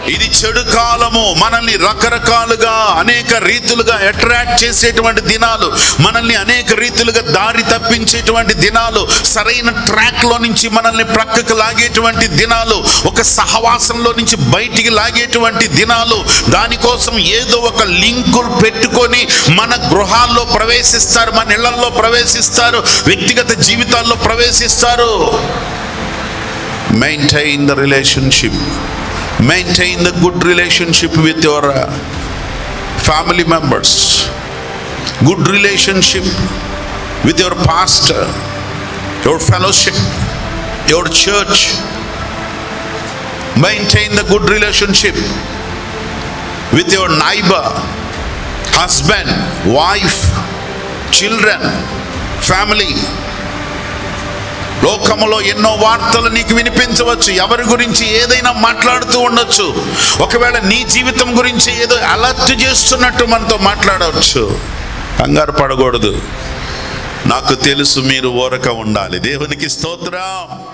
ఇది చెడు కాలము. మనల్ని రకరకాలుగా అనేక రీతులుగా అట్రాక్ట్ చేసేటువంటి దినాలు, మనల్ని అనేక రీతులుగా దారి తప్పించేటువంటి దినాలు, సరైన ట్రాక్ లో నుంచి మనల్ని ప్రక్కకు లాగేటువంటి దినాలు, ఒక సహవాసంలో నుంచి బయటికి లాగేటువంటి దినాలు. దానికోసం ఏదో ఒక లింకులు పెట్టుకొని మన గృహాల్లో ప్రవేశిస్తారు, మన ఇళ్లలో ప్రవేశిస్తారు, వ్యక్తిగత జీవితాల్లో ప్రవేశిస్తారు. Maintain the relationship. Maintain the good relationship with your family members. Good relationship with your pastor, your fellowship, your church. Maintain the good relationship with your neighbor, husband, wife, children, family. లోకములో ఎన్నో వార్తలు నీకు వినిపించవచ్చు, ఎవరి గురించి ఏదైనా మాట్లాడుతూ ఉండొచ్చు. ఒకవేళ నీ జీవితం గురించి ఏదో అలర్ట్ చేస్తున్నట్టు మనతో మాట్లాడవచ్చు. కంగారు పడకూడదు. నాకు తెలుసు, మీరు ఊరక ఉండాలి. దేవునికి స్తోత్రం.